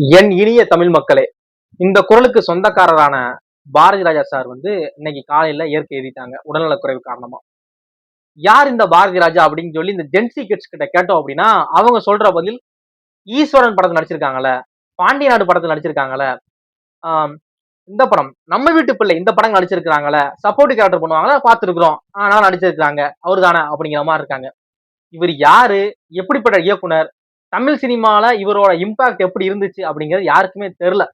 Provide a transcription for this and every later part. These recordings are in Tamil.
என் இனிய தமிழ் மக்களே, இந்த குரலுக்கு சொந்தக்காரரான பாரதி ராஜா சார் இன்னைக்கு காலையில இயற்கை எழுதிட்டாங்க உடல்நலக்குறைவு காரணமா. யார் இந்த பாரதி ராஜா அப்படின்னு சொல்லி இந்த ஜென்சி கிட்ஸ் கிட்ட கேட்டோம் அப்படின்னா அவங்க சொல்ற பதில், ஈஸ்வரன் படத்துல நடிச்சிருக்காங்கல்ல, பாண்டிய நாடு படத்துல நடிச்சிருக்காங்கல்ல, இந்த படம் நம்ம வீட்டு பிள்ளை இந்த படம் நடிச்சிருக்காங்கல்ல, சப்போர்ட் கேரக்டர் பண்ணுவாங்களா பார்த்துருக்கிறோம், ஆனால் நடிச்சிருக்காங்க அவரு தானே அப்படிங்கிற மாதிரி இருக்காங்க. இவர் யாரு, எப்படிப்பட்ட இயக்குனர், தமிழ் சினிமால இவரோட இம்பாக்ட் எப்படி இருந்துச்சு அப்படிங்கிறது யாருக்குமே தெரியல.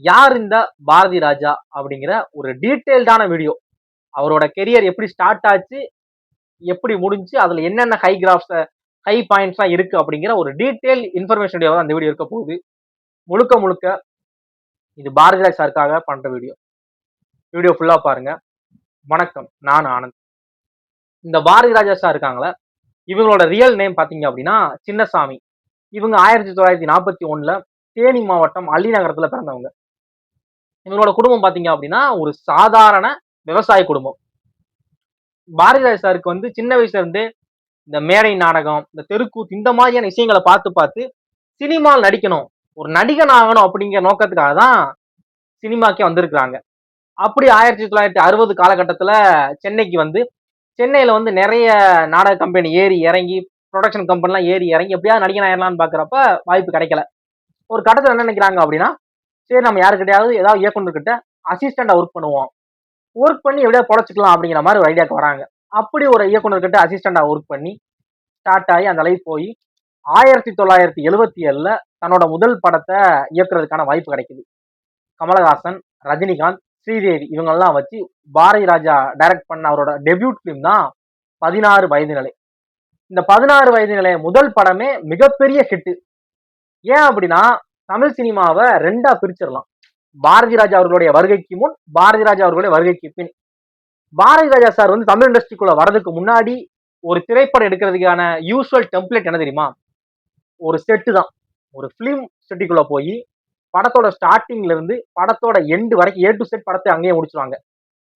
யார் இந்த பாரதி ராஜா அப்படிங்கிற ஒரு டீடைல்டான வீடியோ, அவரோட கெரியர் எப்படி ஸ்டார்ட் ஆச்சு, எப்படி முடிஞ்சு, அதுல என்னென்ன ஹை கிராஃப்ஸ் ஹை பாயிண்ட்ஸ் இருக்கு அப்படிங்கிற ஒரு டீடைல் இன்ஃபர்மேஷன் வீடியோ அந்த வீடியோ இருக்க போகுது. முழுக்க முழுக்க இது பாரதி ராஜா சாருக்காக பண்ற வீடியோ. வீடியோ ஃபுல்லா பாருங்க. வணக்கம், நான் ஆனந்த். இந்த பாரதி ராஜா சார் இருக்காங்களே, இவங்களோட ரியல் நேம் பாத்தீங்க அப்படின்னா சின்னசாமி. இவங்க 1941 தேனி மாவட்டம் அள்ளி நகரத்துல பிறந்தவங்க. இவங்களோட குடும்பம் பாத்தீங்க அப்படின்னா ஒரு சாதாரண விவசாய குடும்பம். பாரதிராஜ சாருக்கு சின்ன வயசுல இருந்து இந்த மேடை நாடகம், இந்த தெருக்கூத்து, இந்த மாதிரியான விஷயங்களை பார்த்து பார்த்து சினிமாவில் நடிக்கணும், ஒரு நடிகன் ஆகணும் அப்படிங்கிற நோக்கத்துக்காக தான் சினிமாக்கே வந்திருக்கிறாங்க. அப்படி 1960 காலகட்டத்துல சென்னைக்கு சென்னையில நிறைய நாடக கம்பெனி ஏறி இறங்கி, ப்ரொடக்ஷன் கம்பெனிலாம் ஏறி இறங்கி எப்படியாவது நடிகன் ஆயிடலாம்னு பாக்குறப்ப வாய்ப்பு கிடைக்கல. ஒரு கட்டத்துல என்ன நினைக்கிறாங்க அப்படின்னா, சரி நம்ம யாருக்கிட்டையாவது ஏதாவது இயக்குனர்கிட்ட அசிஸ்டண்டா ஒர்க் பண்ணுவோம், ஒர்க் பண்ணி எப்படியாவது பொழைச்சிக்கலாம் அப்படிங்கிற மாதிரி ஒரு ஐடியாவுக்கு வராங்க. அப்படி ஒரு இயக்குனர்கிட்ட அசிஸ்டண்டா ஒர்க் பண்ணி ஸ்டார்ட் ஆகி அந்த லைஃப் போய் 1977 தன்னோட முதல் படத்தை இயக்குறதுக்கான வாய்ப்பு கிடைக்குது. கமலஹாசன், ரஜினிகாந்த், ஸ்ரீதேவி இவங்கெல்லாம் வச்சு பாரதி ராஜா டைரக்ட் பண்ண அவரோட டெபியூட் பிலிம் தான் 16 வயது நிலை. இந்த 16 வயது நிலை முதல் படமே மிகப்பெரிய ஹிட். ஏன் அப்படின்னா தமிழ் சினிமாவை ரெண்டா பிரிச்சிடலாம், பாரதி ராஜா அவர்களுடைய வருகைக்கு முன், பாரதி ராஜா அவர்களுடைய வருகைக்கு பின். பாரதி ராஜா சார் தமிழ் இண்டஸ்ட்ரிக்குள்ள வரதுக்கு முன்னாடி ஒரு திரைப்படம் எடுக்கிறதுக்கான யூஸ்வல் டெம்ப்ளேட் என்ன தெரியுமா? ஒரு செட்டு தான். ஒரு பிலிம் செட்டுக்குள்ள போய் படத்தோட ஸ்டார்டிங்ல இருந்து படத்தோட எண்டு வரைக்கும் ஏ டு செட் படத்தை அங்கேயே முடிச்சுவாங்க.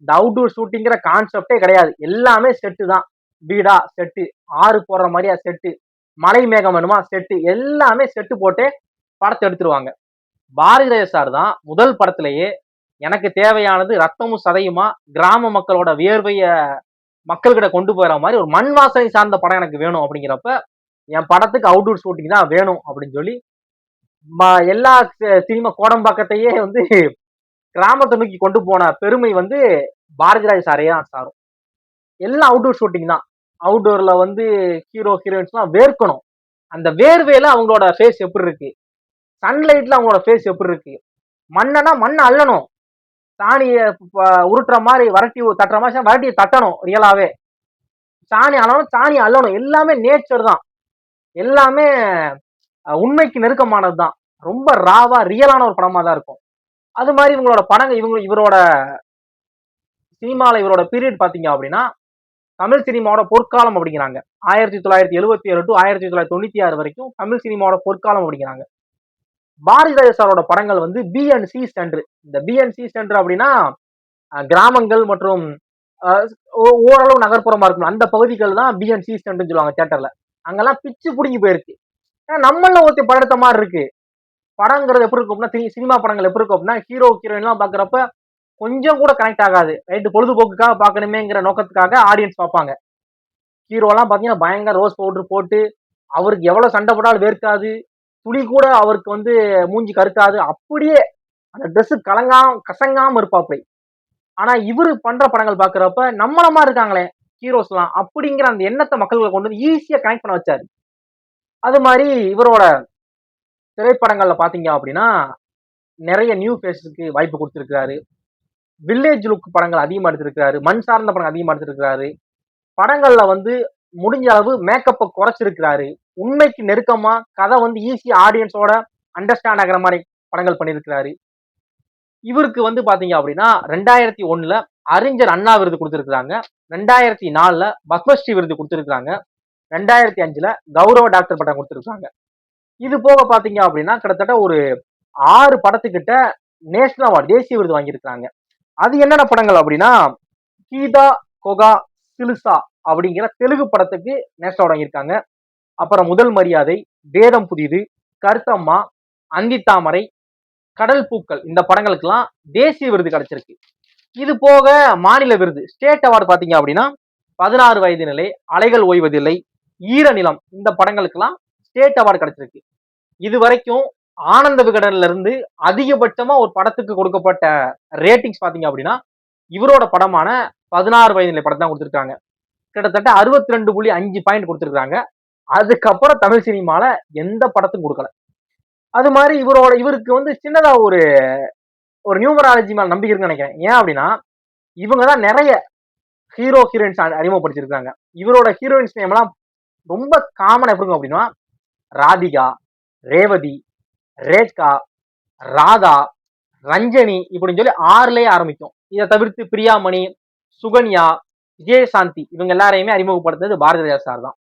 இந்த அவுட்டோர் ஷூட்டிங்கிற கான்செப்டே கிடையாது, எல்லாமே செட்டு தான். வீடா செட்டு, ஆறு போடுற மாதிரியா செட்டு, மலை மேகம் வேணுமா செட்டு, எல்லாமே செட்டு போட்டு படத்தை எடுத்துருவாங்க. பாரதி ராஜா சார் தான் முதல் படத்திலேயே எனக்கு தேவையானது ரத்தமும் சதையுமா, கிராம மக்களோட வியர்வைய மக்கள்கிட்ட கொண்டு போற மாதிரி ஒரு மண் வாசனை சார்ந்த படம் எனக்கு வேணும் அப்படிங்கிறப்ப, என் படத்துக்கு அவுட்டோர் ஷூட்டிங் தான் வேணும் அப்படின்னு சொல்லி எல்லா சினிமா கோடம்பாக்கத்தையே கிராமத்தை நோக்கி கொண்டு போன பெருமை பாரதி ராஜா சாரே தான் சாரும். எல்லாம் அவுட்டோர் ஷூட்டிங் தான். அவுட்டோர்ல ஹீரோ ஹீரோயின்ஸ் எல்லாம் வேர்க்கணும், அந்த வேர்வையில அவங்களோட ஃபேஸ் எப்படி இருக்கு, சன்லைட்ல அவங்களோட ஃபேஸ் எப்படி இருக்கு, மண்ணனா மண் அள்ளணும், சாணிய உருட்டுற மாதிரி வரட்டி தட்டுற மாதிரி வரட்டியை தட்டணும், ரியலாவே சாணி அள்ளணும், சாணி அள்ளணும், எல்லாமே நேச்சர் தான், எல்லாமே உண்மைக்கு நெருக்கமானது தான், ரொம்ப ராவா ரியலான ஒரு படமா தான் இருக்கும். அது மாதிரி இவங்களோட படங்கள், இவரோட சினிமால இவரோட பீரியட் பாத்தீங்க அப்படின்னா தமிழ் சினிமாவோட பொற்காலம் அப்படிங்கிறாங்க. 1977 டு 1996 வரைக்கும் தமிழ் சினிமாவோட பொற்காலம் அப்படிங்கிறாங்க. பாரதி ராஜா சாரோட படங்கள் பிஎன்சி சென்டர். இந்த பிஎன்சி சென்டர் அப்படின்னா கிராமங்கள் மற்றும் ஓரளவு நகர்ப்புறமா இருக்கும் அந்த பகுதிகள் தான் பிஎன்சி சென்டர்னு சொல்லுவாங்க. தியேட்டர்ல அங்கெல்லாம் பிச்சு புடிங்கி போயிருக்கு. நம்மள ஒருத்தி படத்த மாதிரி இருக்கு. படங்கிறது எப்படி இருக்கும் அப்படின்னா, சினிமா படங்கள் எப்படி இருக்கும் அப்படின்னா, ஹீரோ ஹீரோயின் எல்லாம் பாக்குறப்ப கொஞ்சம் கூட கனெக்ட் ஆகாது. ரைட்டு, பொழுதுபோக்குக்காக பாக்கணுமேங்கிற நோக்கத்துக்காக ஆடியன்ஸ் பார்ப்பாங்க. ஹீரோ எல்லாம் பாத்தீங்கன்னா பயங்கர ரோஸ் பவுடர் போட்டு, அவருக்கு எவ்வளவு சண்டை போட்டாலும் வேர்க்காது, துளி கூட அவருக்கு மூஞ்சி கருக்காது, அப்படியே அந்த ட்ரெஸ் கசங்காம இருப்பாப்படி. ஆனா இவரு பண்ற படங்கள் பாக்குறப்ப நம்மள மாதிரி இருக்காங்களே ஹீரோஸ் எல்லாம் அப்படிங்கிற அந்த எண்ணத்தை மக்களுக்கு கொண்டு ஈஸியா கனெக்ட் பண்ண வச்சாரு. அது மாதிரி இவரோட திரைப்படங்கள்ல பாத்தீங்க அப்படின்னா நிறைய நியூ ஃபேஸுக்கு வாய்ப்பு கொடுத்திருக்கிறாரு. வில்லேஜ் லுக் படங்கள் அதிகமா எடுத்திருக்கிறாரு, மண் சார்ந்த படங்கள் அதிகமா எடுத்திருக்கிறாரு. படங்கள்ல முடிஞ்ச அளவு மேக்கப்பை குறைச்சிருக்கிறாரு. உண்மைக்கு நெருக்கமா கதை ஈஸியா ஆடியன்ஸோட அண்டர்ஸ்டாண்ட் ஆகிற மாதிரி படங்கள் பண்ணியிருக்கிறாரு. இவருக்கு பாத்தீங்க அப்படின்னா 2001 அறிஞர் அண்ணா விருது கொடுத்திருக்கிறாங்க, 2004 பத்மஸ்ரீ விருது கொடுத்திருக்கிறாங்க, 2005 கௌரவ டாக்டர் பட்டம் கொடுத்திருக்காங்க. இது போக பாத்தீங்க அப்படின்னா கிட்டத்தட்ட ஒரு 6 படத்துக்கிட்ட நேஷனல் அவார்டு, தேசிய விருது வாங்கியிருக்கிறாங்க. அது என்னென்ன படங்கள் அப்படின்னா, கீதா கொகா சிலுசா அப்படிங்கிற தெலுங்கு படத்துக்கு நேஷனல் அவார்டு வாங்கியிருக்காங்க. அப்புறம் முதல் மரியாதை, வேதம் புதிது, கருத்தம்மா, அந்தித்தாமரை, கடல் பூக்கள் இந்த படங்களுக்கெல்லாம் தேசிய விருது கிடைச்சிருக்கு. இது போக மாநில விருது ஸ்டேட் அவார்டு பாத்தீங்க அப்படின்னா 16 வயது நிலை, அலைகள் ஓய்வதில்லை, ஈரநிலம் இந்த படங்களுக்கெல்லாம் ஸ்டேட் அவார்டு கிடைச்சிருக்கு. இது வரைக்கும் ஆனந்த விகடன்ல இருந்து அதிகபட்சமா ஒரு படத்துக்கு கொடுக்கப்பட்ட ரேட்டிங்ஸ் பாத்தீங்க அப்படின்னா இவரோட படமான 16 வயது நிலை படத்தை தான் கொடுத்திருக்காங்க. கிட்டத்தட்ட 62.5 பாயிண்ட் கொடுத்திருக்காங்க. அதுக்கப்புறம் தமிழ் சினிமால எந்த படத்துக்கும் கொடுக்கல. அது மாதிரி இவருக்கு வந்து சின்னதா ஒரு நியூமராலஜி மேல நம்பிக்கை இருக்குன்னு நினைக்கிறேன். ஏன் அப்படின்னா இவங்கதான் நிறைய ஹீரோயின்ஸ் அறிமுகப்படுத்திருக்காங்க. இவரோட ஹீரோயின்ஸ் நேம் எல்லாம் ரொம்ப காமன் எப்படி இருக்கும் அப்படின்னா ராதிகா, ரேவதி, ரேகா, ராதா, ரஞ்சனி இப்படின்னு சொல்லி 6லயே ஆரம்பிக்கும். இதை தவிர்த்து பிரியாமணி, சுகன்யா, விஜயசாந்தி இவங்க எல்லாரையுமே அறிமுகப்படுத்துறது பாரதி ராஜா சார் தான்.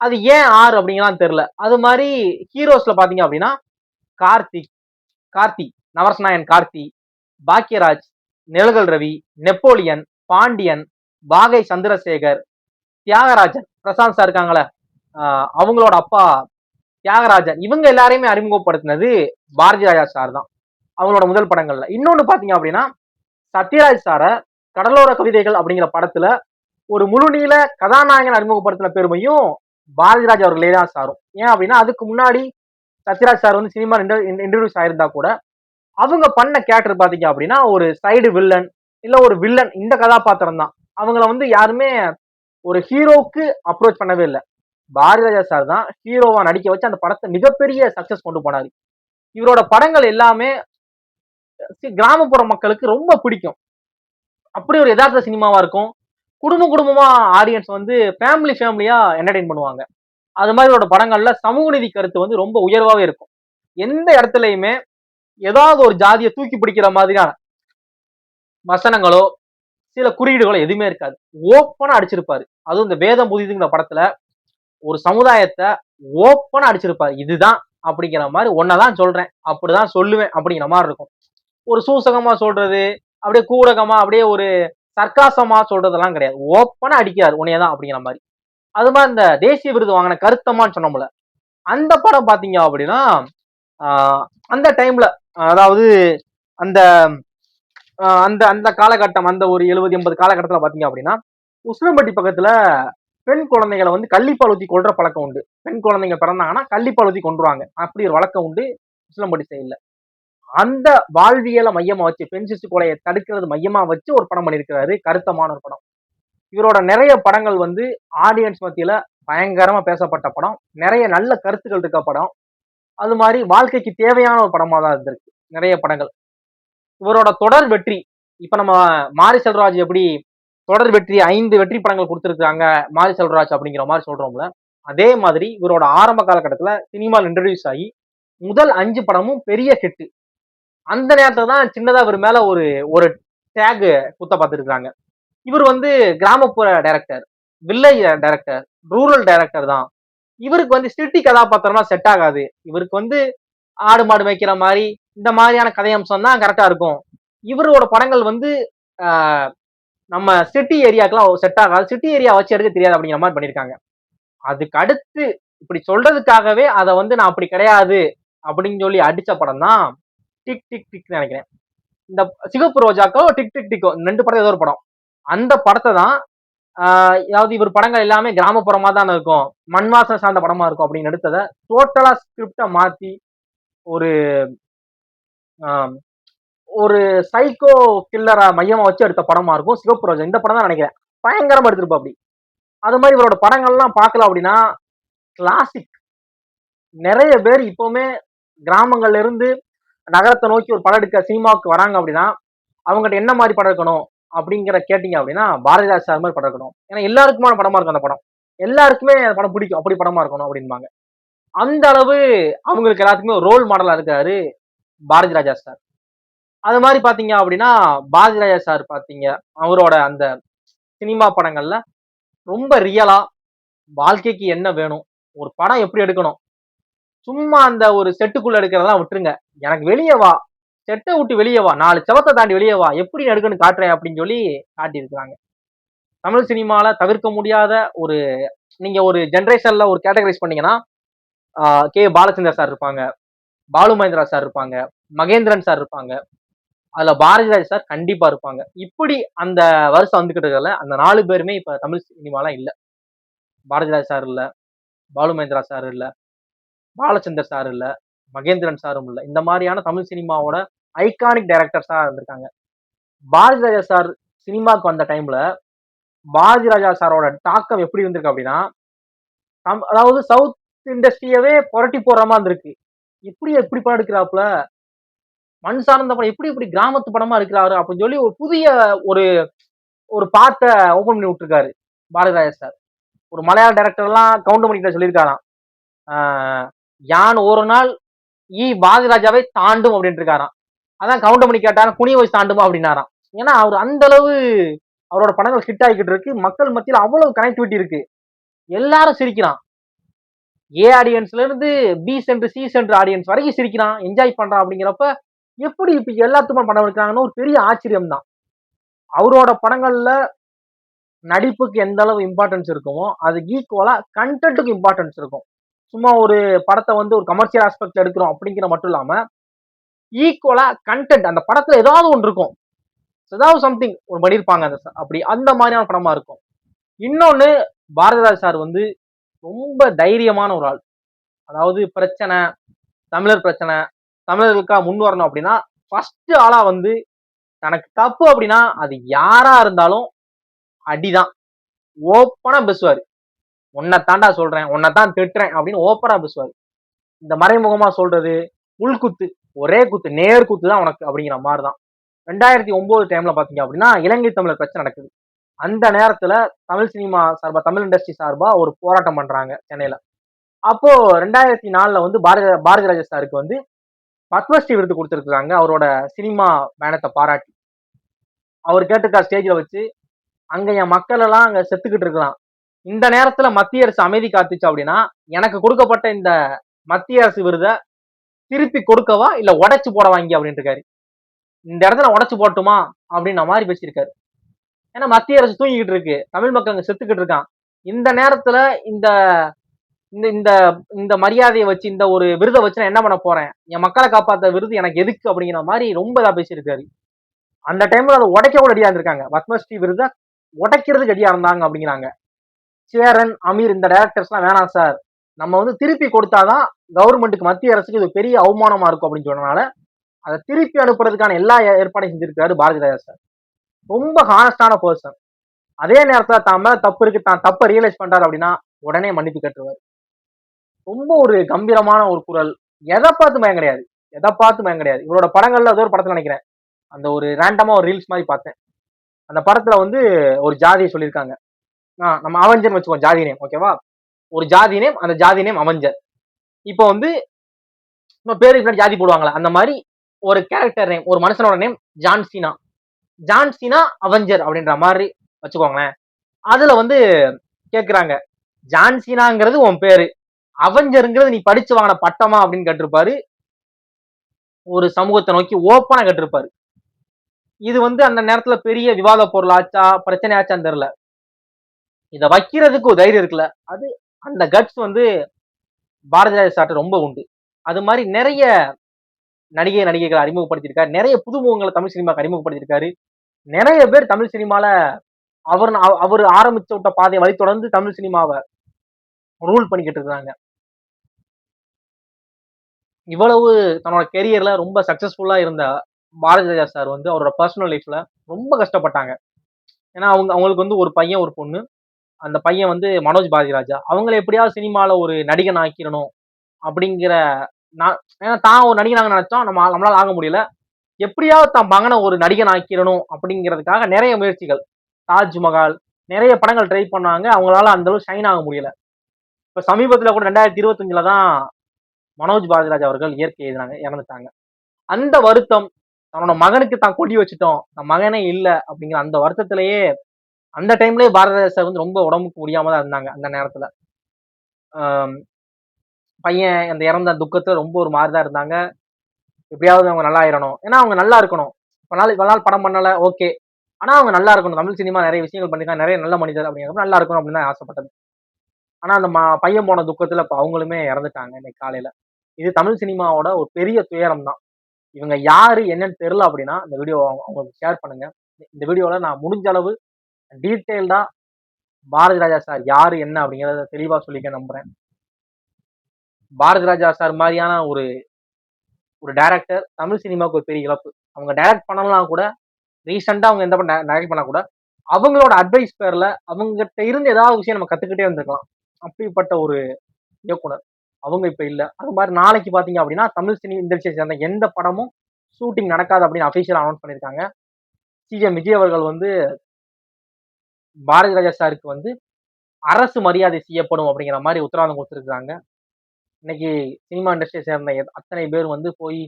அது ஏன் 6 அப்படிங்கலாம் தெரியல. அது மாதிரி ஹீரோஸ்ல பாத்தீங்க அப்படின்னா கார்த்தி, நவரசநாயன் கார்த்தி, பாக்யராஜ், நிழல்கள் ரவி, நெப்போலியன், பாண்டியன், பாகை சந்திரசேகர், தியாகராஜன், பிரசாந்த் சார் இருக்காங்களே அவங்களோட அப்பா தியாகராஜன், இவங்க எல்லாரையுமே அறிமுகப்படுத்தினது பாரதி ராஜா சார் தான் அவங்களோட முதல் படங்கள்ல. இன்னொன்னு பாத்தீங்க அப்படின்னா சத்யராஜ் சார கடலோர கவிதைகள் அப்படிங்கிற படத்துல ஒரு முழு நீள கதாநாயகன் அறிமுகப்படுத்தின பெருமையும் பாரதிராஜ் அவர்களே தான் சாரும். ஏன் அப்படின்னா அதுக்கு முன்னாடி சத்யராஜ் சார் வந்து சினிமா இன்ட்ரடியூஸ் ஆயிருந்தா கூட அவங்க பண்ண கேரக்டர் பாத்தீங்க அப்படின்னா ஒரு சைடு வில்லன் இல்ல ஒரு வில்லன் இந்த கதாபாத்திரம் தான். அவங்கள வந்து யாருமே ஒரு ஹீரோக்கு அப்ரோச் பண்ணவே இல்லை. பாரதிராஜா சார் தான் ஹீரோவா நடிக்க வச்சு அந்த படத்தை மிகப்பெரிய சக்சஸ் கொண்டு போனாரு. இவரோட படங்கள் எல்லாமே கிராமப்புற மக்களுக்கு ரொம்ப பிடிக்கும். அப்படி ஒரு யதார்த்த சினிமாவா இருக்கும். குடும்பமா ஆடியன்ஸ் வந்து ஃபேமிலியா என்டர்டெயின் பண்ணுவாங்க. அது மாதிரியோட படங்கள்ல சமூக நீதி கருத்து வந்து ரொம்ப உயர்வாவே இருக்கும். எந்த இடத்துலயுமே ஏதாவது ஒரு ஜாதியை தூக்கி பிடிக்கிற மாதிரியான வசனங்களோ சில குறியீடுகளோ எதுவுமே இருக்காது. ஓப்பனா அடிச்சிருப்பாரு. அதுவும் இந்த வேதம் புதிதுங்கிற படத்துல ஒரு சமுதாயத்தை ஓப்பனா அடிச்சிருப்பாரு. இதுதான் அப்படிங்கிற மாதிரி ஒன்னதான் சொல்றேன், அப்படிதான் சொல்லுவேன் அப்படிங்கிற மாதிரி இருக்கும். ஒரு சூசகமா சொல்றது, அப்படியே கூடகமா அப்படியே ஒரு சர்க்காசமா சொல்றதெல்லாம் கிடையாது. ஓப்பனா அடிக்கிறாரு உன்னையதான் அப்படிங்கிற மாதிரி. அது மாதிரி இந்த தேசிய விருது வாங்கின கருத்தம்மான்னு சொன்னோம்ல, அந்த படம் பாத்தீங்க அப்படின்னா அந்த டைம்ல அதாவது அந்த அந்த அந்த காலகட்டம் அந்த ஒரு 70-80 காலகட்டத்துல பாத்தீங்க அப்படின்னா உசிலம்பட்டி பக்கத்துல பெண் குழந்தைகளை வந்து கள்ளிப்பால் ஊத்தி கொள்ற பழக்கம் உண்டு. பெண் குழந்தைங்க பிறந்தாங்கன்னா கள்ளிப்பால் ஊத்தி கொண்டுருவாங்க. அப்படி ஒரு வழக்கம் உண்டு உசிலம்பட்டி சைடுல. அந்த வாழ்வியலை மையமா வச்சு பெண் சிசு கொலையை தடுக்கிறது மையமா வச்சு ஒரு படம் பண்ணியிருக்கிறாரு. கருத்தமான ஒரு படம். இவரோட நிறைய படங்கள் வந்து ஆடியன்ஸ் மத்தியில பயங்கரமா பேசப்பட்ட படம். நிறைய நல்ல கருத்துக்கள் இருக்க படம். அது மாதிரி வாழ்க்கைக்கு தேவையான ஒரு படமா தான் இருந்திருக்கு நிறைய படங்கள். இவரோட தொடர் வெற்றி இப்ப நம்ம மாரி செல்வராஜ் எப்படி தொடர் வெற்றி 5 வெற்றி படங்கள் கொடுத்திருக்காங்க மாரி செல்வராஜ் அப்படிங்கிற மாதிரி சொல்றோம்ல, அதே மாதிரி இவரோட ஆரம்ப காலகட்டத்துல சினிமாவில் இன்ட்ரடியூஸ் ஆகி முதல் 5 படமும் பெரிய ஹிட். அந்த நேரத்துல தான் சின்னதா இவர் மேல ஒரு ஒரு டேக் குத்த பார்த்துருக்காங்க. இவர் வந்து கிராமப்புற director, village director, rural director தான். இவருக்கு வந்து சிட்டி கதாபாத்திரம்லாம் செட் ஆகாது. இவருக்கு வந்து ஆடு மாடு மேய்க்கிற மாதிரி இந்த மாதிரியான கதையம்சம் தான் கரெக்டா இருக்கும். இவரோட படங்கள் வந்து நம்ம சிட்டி ஏரியாக்கெல்லாம் செட் ஆகாது, சிட்டி ஏரியா வச்சு எடுக்க தெரியாது அப்படிங்கிற மாதிரி பண்ணியிருக்காங்க. அதுக்கு அடுத்து இப்படி சொல்றதுக்காகவே அதை வந்து நான் அப்படி கிடையாது அப்படின்னு சொல்லி அடிச்ச படம் தான் டிக் டிக் டிக் நினைக்கிறேன். இந்த சிகப்பு ரோஜாக்கோ டிக் டிக் டிக்கோ 2 படம் ஏதோ ஒரு படம். அந்த படத்தை தான் அதாவது இவர் படங்கள் எல்லாமே கிராமப்புறமா தான் இருக்கும், மண் வாசனை சார்ந்த படமா இருக்கும் அப்படின்னு எடுத்ததை டோட்டலா ஸ்கிரிப்டை மாத்தி ஒரு ஒரு சைக்கோ கில்லரை மையமா வச்சு எடுத்த படமா இருக்கும் சிவப்பு ரோஜா. இந்த படம் தான் நினைக்கிறேன் பயங்கரமா எடுத்திருப்பா அப்படி. அது மாதிரி இவரோட படங்கள்லாம் பார்க்கல அப்படின்னா கிளாசிக். நிறைய பேர் இப்பவுமே கிராமங்கள்ல இருந்து நகரத்தை நோக்கி ஒரு படம் எடுக்க சினிமாவுக்கு வராங்க அப்படின்னா அவங்ககிட்ட என்ன மாதிரி படம் இருக்கணும் அப்படிங்கிற கேட்டீங்க அப்படின்னா பாரதிராஜ் சார் மாதிரி படம் இருக்கணும். ஏன்னா எல்லாருக்குமான படமா இருக்கும் அந்த படம். எல்லாருக்குமே அந்த படம் பிடிக்கும், அப்படி படமா இருக்கணும் அப்படின்பாங்க. அந்த அளவு அவங்களுக்கு எல்லாத்துக்குமே ஒரு ரோல் மாடலா இருக்காரு பாரதி ராஜா சார். அது மாதிரி பாத்தீங்க அப்படின்னா பாரதி ராஜா சார் பாத்தீங்க அவரோட அந்த சினிமா படங்கள்ல ரொம்ப ரியலா வாழ்க்கைக்கு என்ன வேணும், ஒரு படம் எப்படி எடுக்கணும், சும்மா அந்த ஒரு செட்டுக்குள்ள எடுக்கிறதெல்லாம் விட்டுருங்க, எனக்கு வெளியே வா, செட்டை விட்டு வெளியே வா, 4 செவத்தை தாண்டி வெளியே வா, எப்படி எடுக்கணும்னு காட்டுறேன் அப்படின்னு சொல்லி காட்டியிருக்கிறாங்க. தமிழ் சினிமால தவிர்க்க முடியாத ஒரு நீங்க ஒரு ஜென்ரேஷன்ல ஒரு கேட்டகரைஸ் பண்ணீங்கன்னா கே பாலச்சந்தர் சார் இருப்பாங்க, பாலு மகேந்திரா சார் இருப்பாங்க, மகேந்திரன் சார் இருப்பாங்க, அதுல பாரதிராஜா சார் கண்டிப்பா இருப்பாங்க. இப்படி அந்த வருஷம் வந்துகிட்டு இருக்கல அந்த 4 பேருமே இப்ப தமிழ் சினிமால இல்ல. பாரதிராஜா சார் இல்ல, பாலு மகேந்திரா சார் இல்ல, பாலச்சந்தர் சார் இல்ல, மகேந்திரன் சாரும் இல்ல. இந்த மாதிரியான தமிழ் சினிமாவோட ஐகானிக் டைரக்டர்ஸா இருந்திருக்காங்க. பாரதிராஜா சார் சினிமாக்கு வந்த டைம்ல பாரதிராஜா சாரோட தாக்கம் எப்படி இருந்திருக்கு அப்படின்னா, அதாவது சவுத் இண்டஸ்ட்ரியவே புரட்டி போடுற மாதிரி இருந்திருக்கு. எப்படி படம் எடுக்கிறாப்புல, மண் சார்ந்த படம் எப்படி இப்படி கிராமத்து படமா இருக்கிறாரு அப்படின்னு சொல்லி ஒரு புதிய ஒரு ஒரு பாத்த ஓபன் பண்ணி விட்டுருக்காரு பாரதிராஜா சார். ஒரு மலையாள டைரக்டர் எல்லாம் கவுண்ட் பண்ணிக்கிட்ட சொல்லியிருக்காராம். யான் ஒரு நாள் பாரதிராஜாவை தாண்டும் அப்படின்னு இருக்காராம். அதான் கவுண்ட் பண்ணி கேட்டாராம், குனிய வயசு தாண்டுமா அப்படின்னாராம். ஏன்னா அவர் அந்த அளவு அவரோட படங்கள் ஹிட் ஆகிக்கிட்டு இருக்கு. மக்கள் மத்தியில் அவ்வளவு கனெக்டிவிட்டி இருக்கு. எல்லாரும் சிரிக்கிறான். ஏ ஆடியன்ஸ்ல இருந்து B centre C centre audience வரைக்கும் சிரிக்கிறான், என்ஜாய் பண்றான். அப்படிங்கிறப்ப எப்படி இப்ப எல்லாத்துக்கும் படம் எடுக்கிறாங்கன்னு ஒரு பெரிய ஆச்சரியம் தான். அவரோட படங்கள்ல நடிப்புக்கு எந்த அளவு இம்பார்ட்டன்ஸ் இருக்குமோ அது ஈக்குவலா கண்டென்ட்டுக்கு இம்பார்ட்டன்ஸ் இருக்கும். சும்மா ஒரு படத்தை வந்து ஒரு கமர்ஷியல் ஆஸ்பெக்ட் எடுக்கிறோம் அப்படிங்கிற மட்டும் இல்லாம ஈக்குவலா கண்டென்ட் அந்த படத்துல ஏதாவது ஒன்று இருக்கும், ஏதாவது சம்திங் ஒரு பண்ணியிருப்பாங்க அப்படி அந்த மாதிரியான படமா இருக்கும். இன்னொன்னு பாரதிராஜ் சார் வந்து ரொம்ப தைரியமான ஒரு ஆள். அதாவது பிரச்சனை, தமிழர் பிரச்சனை, தமிழர்களுக்கா முன் வரணும் அப்படின்னா ஃபர்ஸ்ட் ஆளா வந்து தனக்கு தப்பு அப்படின்னா அது யாரா இருந்தாலும் அடிதான், ஓப்பனா பேசுவாரு. உன்னை தாண்டா சொல்றேன், உன்னை தான் திட்டுறேன் அப்படின்னு ஓப்பனா பேசுவாரு. இந்த மறைமுகமா சொல்றது, உள்குத்து, ஒரே குத்து, நேர் குத்து தான் உனக்கு அப்படிங்கிற மாதிரிதான். 2009 டைம்ல பாத்தீங்க அப்படின்னா இலங்கை தமிழர் பிரச்சனை நடக்குது. அந்த நேரத்துல தமிழ் சினிமா சார்பா, தமிழ் இண்டஸ்ட்ரி சார்பா ஒரு போராட்டம் பண்றாங்க சென்னையில. அப்போ 2004 வந்து பாரதிராஜா சாருக்கு வந்து பத்மஸ்ரீ விருது கொடுத்திருக்காங்க அவரோட சினிமா பயணத்தை பாராட்டி. அவர் கேட்டிருக்கார் ஸ்டேஜ்ல வச்சு, அங்க என் மக்கள் எல்லாம் அங்க செத்துக்கிட்டு இருக்கலாம், இந்த நேரத்துல மத்திய அரசு அமைதி காத்துச்சு அப்படின்னா எனக்கு கொடுக்கப்பட்ட இந்த மத்திய அரசு விருதை திருப்பி கொடுக்கவா இல்ல உடைச்சு போட வாங்கி அப்படின்னு இருக்காரு. இந்த இடத்துல உடைச்சு போட்டுமா அப்படின்ற மாதிரி பேசியிருக்காரு. ஏன்னா மத்திய அரசு தூங்கிக்கிட்டு இருக்கு, தமிழ் மக்கள் அங்க செத்துக்கிட்டு இருக்கான், இந்த நேரத்துல இந்த இந்த இந்த இந்த மரியாதையை வச்சு இந்த ஒரு விருதை வச்சு நான் என்ன பண்ண போறேன், என் மக்களை காப்பாத்த விருது எனக்கு எதுக்கு அப்படிங்கிற மாதிரி ரொம்ப இதா பேசியிருக்காரு. அந்த டைம்ல அதை உடைக்க கூட ரெடியா இருந்திருக்காங்க, பத்மஸ்ரீ விருதை உடைக்கிறதுக்கு ரெடியா இருந்தாங்க அப்படிங்கிறாங்க. சேரன், அமீர் இந்த டைரக்டர்ஸ் எல்லாம் வேணாம் சார், நம்ம வந்து திருப்பி கொடுத்தாதான் கவர்மெண்ட்டுக்கு, மத்திய அரசுக்கு இது பெரிய அவமானமா இருக்கும் அப்படின்னு சொன்னனால அதை திருப்பி அனுப்புறதுக்கான எல்லா ஏற்பாடையும் செஞ்சிருக்காரு பாரதிராஜா சார். ரொம்ப ஹானஸ்டான பர்சன். அதே நேரத்துல தான் மேல தப்பு இருக்கு, தான் தப்பை ரியலைஸ் பண்றாரு அப்படின்னா உடனே மன்னிப்பு கேட்டுருவாரு. ரொம்ப ஒரு கம்பீரமான ஒரு குரல். எதை பார்த்து பயம் கிடையாது, எதை பார்த்து பயம் கிடையாது. இவரோட படங்கள்ல ஏதோ ஒரு படத்துல நினைக்கிறேன், அந்த ஒரு ரேண்டமா ஒரு ரீல்ஸ் மாதிரி பார்த்தேன். அந்த படத்துல வந்து ஒரு ஜாதியை சொல்லியிருக்காங்க, நம்ம அவெஞ்சர் வச்சுக்கோ ஜாதி நேம், ஓகேவா, ஒரு ஜாதி நேம், அந்த ஜாதி நேம் அவெஞ்சர். இப்போ வந்து நம்ம பேருக்கு ஜாதி போடுவாங்களா அந்த மாதிரி ஒரு கேரக்டர் நேம், ஒரு மனுஷனோட நேம் ஜான்சினா, ஜான்சினா அவெஞ்சர் அப்படின்ற மாதிரி வச்சுக்கோங்களேன். அதுல வந்து கேக்குறாங்க, ஜான்சினாங்கிறது உன் பேரு, அவெஞ்சருங்கிறது நீ படிச்சு வாங்கின பட்டமா அப்படின்னு கேட்டிருப்பாரு. ஒரு சமூகத்தை நோக்கி ஓப்பனா கேட்டிருப்பாரு. இது வந்து அந்த நேரத்துல பெரிய விவாத பொருள் ஆச்சா, பிரச்சனை ஆச்சான்னு தெரியல. இதை வைக்கிறதுக்கு ஒரு தைரியம் இருக்குல்ல, அது அந்த கட்ஸ் வந்து பாரதிராஜா சார்ட்ட ரொம்ப உண்டு. அது மாதிரி நிறைய நடிகைகளை அறிமுகப்படுத்தியிருக்காரு, நிறைய புதுமுகங்களை தமிழ் சினிமாக்கு அறிமுகப்படுத்தியிருக்காரு. நிறைய பேர் தமிழ் சினிமால அவர் ஆரம்பிச்ச விட்ட பாதையை வழி தொடர்ந்து தமிழ் சினிமாவை ரூல் பண்ணிக்கிட்டு இருக்காங்க. இவ்வளவு தன்னோட கெரியர்ல ரொம்ப சக்சஸ்ஃபுல்லா இருந்த பாரதிராஜா சார் வந்து அவரோட பர்சனல் லைஃப்ல ரொம்ப கஷ்டப்பட்டாங்க. ஏன்னா அவங்களுக்கு வந்து ஒரு பையன் ஒரு பொண்ணு. அந்த பையன் வந்து மனோஜ் பாரதிராஜா. அவங்களை எப்படியாவது சினிமால ஒரு நடிகன் ஆக்கிடணும் அப்படிங்கிற, ஏன்னா தான் ஒரு நடிகனாக நினைச்சோம், நம்மளால ஆக முடியல, எப்படியாவது தான் மகனை ஒரு நடிகன் ஆக்கிடணும் அப்படிங்கிறதுக்காக நிறைய முயற்சிகள், தாஜ்மஹால் நிறைய படங்கள் ட்ரை பண்ணாங்க, அவங்களால அந்த அளவு ஷைன் ஆக முடியல. இப்ப சமீபத்துல கூட 2025 தான் மனோஜ் பாரதிராஜ் அவர்கள் இயற்கை எழுதினாங்க, இறந்துட்டாங்க. அந்த வருத்தம், தன்னோட மகனுக்கு தான் கொடி வச்சுட்டோம், தன் மகனே இல்ல அப்படிங்கிற அந்த வருத்தத்திலேயே அந்த டைம்லயே பாரதிராஜா சார் வந்து ரொம்ப உடம்புக்கு முடியாம தான் இருந்தாங்க. அந்த நேரத்துல பையன் அந்த இறந்த துக்கத்துல ரொம்ப ஒரு மாதிரிதான் இருந்தாங்க. எப்படியாவது அவங்க நல்லா ஆயிரணும், ஏன்னா அவங்க நல்லா இருக்கணும். இவ்வளவு நாள் படம் பண்ணல, ஓகே, ஆனா அவங்க நல்லா இருக்கணும், தமிழ் சினிமா நிறைய விஷயங்கள் பண்ணிருக்காங்க, நிறைய நல்ல மனிதர் அப்படிங்கிறப்ப நல்லா இருக்கணும் அப்படின்னு தான் ஆசைப்பட்டது. ஆனா அந்த பையன் போன துக்கத்துல இப்ப அவங்களுமே இறந்துட்டாங்க இன்னைக்கு காலையில. இது தமிழ் சினிமாவோட ஒரு பெரிய துயரம் தான். இவங்க யாரு என்னன்னு தெரியல அப்படின்னா இந்த வீடியோ அவங்களுக்கு ஷேர் பண்ணுங்க. இந்த வீடியோல நான் முடிஞ்ச அளவு டீட்டெயில்டா பாரதி ராஜா சார் யாரு என்ன அப்படிங்கிறத தெளிவா சொல்லிக்க நம்புறேன். பாரதி ராஜா சார் மாதிரியான ஒரு ஒரு டைரக்டர் தமிழ் சினிமாவுக்கு ஒரு பெரிய இழப்பு. அவங்க டைரக்ட் பண்ணலாம் கூட, ரீசெண்டா அவங்க எந்த படம் டைரக்ட் பண்ணா கூட, அவங்களோட அட்வைஸ் பேர்ல அவங்ககிட்ட இருந்து ஏதாவது விஷயம் நம்ம கத்துக்கிட்டே இருந்திருக்கலாம். அப்படிப்பட்ட ஒரு இயக்குனர். அவங்க இப்ப இல்ல. அது மாதிரி நாளைக்கு பாத்தீங்க அப்படின்னா தமிழ் சினி இண்டஸ்ட்ரியை சேர்ந்த எந்த படமும் ஷூட்டிங் நடக்காது அப்படின்னு அபிஷியலா அனௌன்ஸ் பண்ணிருக்காங்க. சிஎம் விஜய் அவர்கள் வந்து பாரதி ராஜா சாருக்கு வந்து அரசு மரியாதை செய்யப்படும் அப்படிங்கிற மாதிரி உத்தரவாதம் கொடுத்திருக்காங்க. இன்னைக்கு சினிமா இண்டஸ்ட்ரியை சேர்ந்த அத்தனை பேர் வந்து போய்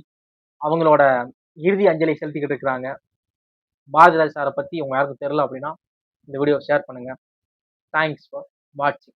அவங்களோட இறுதி அஞ்சலி செலுத்திக்கிட்டு இருக்கிறாங்க. பாரதி ராஜா சாரை பத்தி உங்க யாருக்கும் தெரியல அப்படின்னா இந்த வீடியோ ஷேர் பண்ணுங்க. தேங்க்ஸ் ஃபார் வாட்சிங்.